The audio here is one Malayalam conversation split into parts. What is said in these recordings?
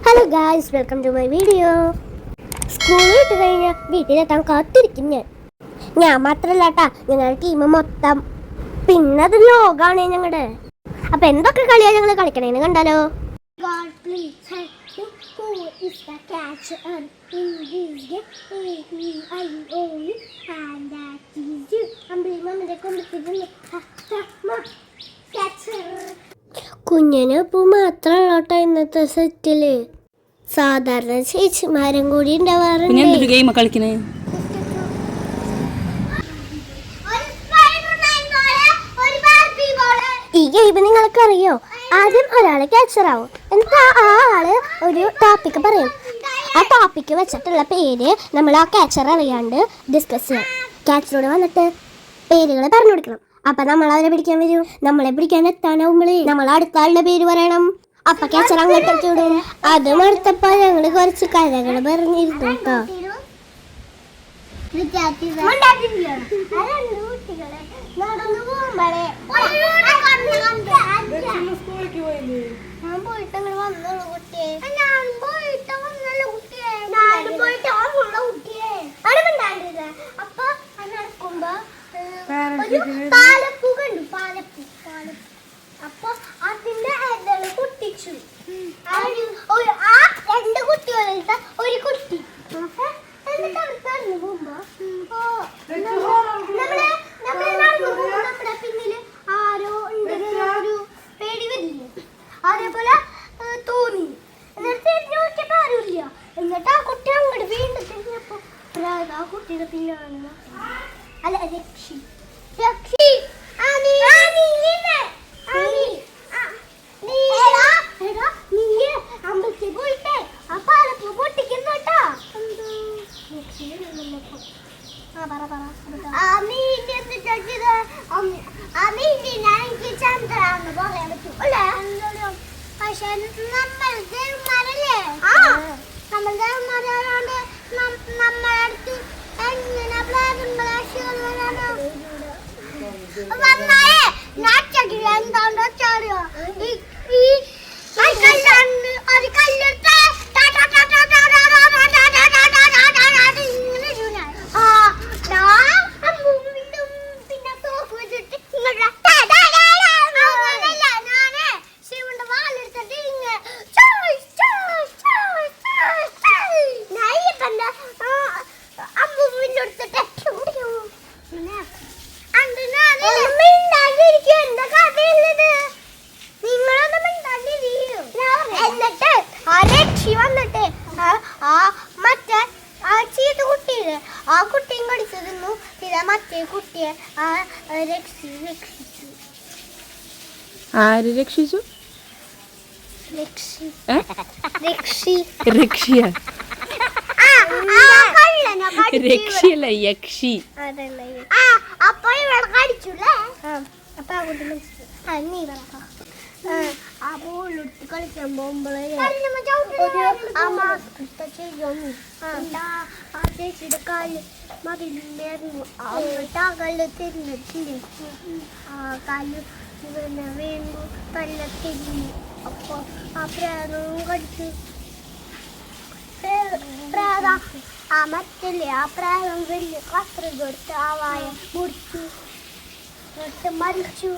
Hello guys, welcome to my video. സ്കൂളിൽ വിട്ട് കഴിഞ്ഞാൽ വീട്ടിലെത്താൻ കാത്തിരിക്കും ഞാൻ മാത്രമല്ല കേട്ടാ, ഞങ്ങളുടെ ടീം മൊത്തം. പിന്നെ അത് ലോകാണ് ഞങ്ങളുടെ. അപ്പൊ എന്തൊക്കെ കളിയാണ് ഞങ്ങൾ കളിക്കണേന്ന് കണ്ടാലോ. കുഞ്ഞിന് ഇപ്പോൾ മാത്രമല്ല ഇന്നത്തെ സെറ്റില്, സാധാരണ ചേച്ചിമാരും കൂടി ഉണ്ടാവാറുണ്ട്. ഈ ഗെയിം നിങ്ങൾക്ക് അറിയോ? ആദ്യം ഒരാള് ക്യാച്ചർ ആവും, എന്നിട്ട് ആ ആള് ഒരു ടോപ്പിക് പറയും. ആ ടോപ്പിക്ക് വെച്ചിട്ടുള്ള പേര് നമ്മൾ ആ ക്യാച്ചർ അറിയാണ്ട് ഡിസ്കസ് ചെയ്യാം. ക്യാച്ചറോട് വന്നിട്ട് പേരുകൾ പറഞ്ഞു കൊടുക്കണം. അപ്പൊ നമ്മൾ അവരെ പിടിക്കാൻ വരും. നമ്മളെ പിടിക്കാൻ എത്താനാവുമ്പോഴേ നമ്മൾ അടുത്ത ആളുടെ പേര് പറയണം. അപ്പൊ ക്യാച്ചർ അങ്ങോട്ടേക്ക് വിടും. അതും അടുത്തപ്പോ ഞങ്ങള് കുറച്ച് കഥകൾ പറഞ്ഞിരുന്നു കേട്ടോ. അപ്പൊ നടക്കുമ്പോ പാലപ്പൂ കണ്ടു, പാലപ്പൂ. അപ്പൊ അതിന്റെ ഇടയിൽ കുട്ടിച്ചു. ആ രണ്ട് കുട്ടികളുടെ ഒരു കുട്ടി. എന്നിട്ട് അവിടെ നടന്നു പോകുമ്പോ നമ്മുടെ പിന്നില് ആരോ ഉണ്ടെന്ന് ഒരു പേടി വരില്ലേ, അതേപോലെ തോന്നി. എന്നിട്ട് തിരിഞ്ഞു നോക്കിയപ്പോ ആരുമില്ല. എന്നിട്ട് ആ കുട്ടി അങ്ങോട്ട് വീണ്ടും തിരിഞ്ഞപ്പോ ആ കുട്ടിയുടെ പിന്നാണ് അല്ല രക്ഷി അമ്പലത്തിൽ പോയിട്ടേ ആ പാലപ്പൂ പൊട്ടിക്കുന്നോട്ടാ. ചന്ദ്രാന്ന് പറയാൻ പറ്റും അല്ലേ? പക്ഷെ നമ്മൾ ദേവന്മാരല്ലേ, നമ്മൾ ദേവന്മാരായോണ്ട് നമ്മളെ അടുത്ത് എങ്ങനെ വന്നായേ നാട്ടിൽ എന്താണ്ടോ ചാടിയോ ഒരു കല്ലെടുത്ത് പിന്നെ തോക്ക് വെച്ചിട്ട് ശിവന്റെ വാലെടുത്തിട്ട് അമ്മൂവിന്റെ അടുത്തിട്ട് എന്താ കഥയുള്ളത്? നിങ്ങളൊന്നും എന്നിട്ട് ആ രക്ഷി വന്നിട്ട് മറ്റേ ആ ചീത്ത കുട്ടിയില്ലേ, ആ കുട്ടിയും കടിച്ചു തിന്നു. പിന്നെ മറ്റേ കുട്ടിയെ രക്ഷിച്ചു. ആര് രക്ഷിച്ചു? രക്ഷിയല്ല, യക്ഷി. അപ്പൊ ഇവിടെ കടിച്ചുല്ലേ. അപ്പൊ ആ കുട്ടി നീ ആ ബോളെടുത്ത് കളിക്കാൻ പോകുമ്പോഴേ ആ ചേച്ചിയുടെ കാല് മതിലില്ലായിരുന്നു. ആ കല്ല് തിരിഞ്ഞിട്ടില്ലേ, ആ കാല് പിന്നെ വീണ്ടും കല്ല് തിരിഞ്ഞു. അപ്പൊ ആ പ്രേതവും കടിച്ചു. ആ മറ്റല്ലേ ആ പ്രേതം വലിയ കത്രിക എടുത്ത് ആ വായ മുറിച്ചു, മരിച്ചു.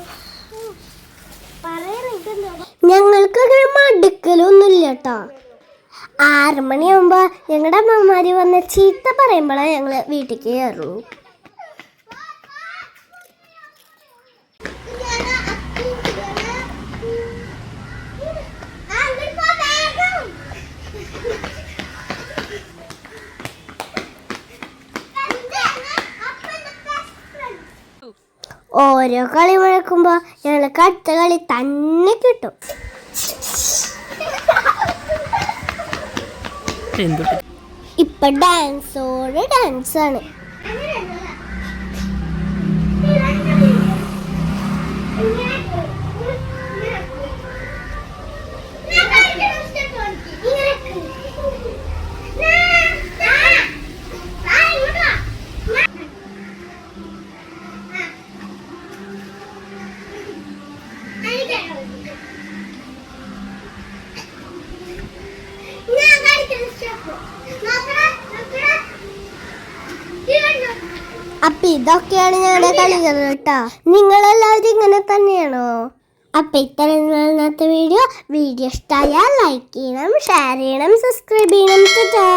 ഞങ്ങൾക്കങ്ങനെ മടുക്കലൊന്നുമില്ല കേട്ടോ. 6 മണിയാകുമ്പോ ഞങ്ങളുടെ അമ്മമാര് വന്ന് ചീത്ത പറയുമ്പോഴാണ് ഞങ്ങള് വീട്ടിലേക്ക് കയറുള്ളൂ. ഓരോ കളി മുഴക്കുമ്പോ ഞങ്ങൾക്ക് അടുത്ത കളി തന്നെ കിട്ടും. ഇപ്പൊ ഡാൻസോട് ഡാൻസാണ്. അപ്പൊ ഇതൊക്കെയാണ് ഞങ്ങളുടെ കളികൾ കേട്ടോ. നിങ്ങളെല്ലാവരും ഇങ്ങനെ തന്നെയാണോ? അപ്പൊ ഇന്നത്തെ വീഡിയോ ഇഷ്ടമായാൽ ലൈക്ക് ചെയ്യണം, ഷെയർ ചെയ്യണം, സബ്സ്ക്രൈബ് ചെയ്യണം. ടാറ്റാ.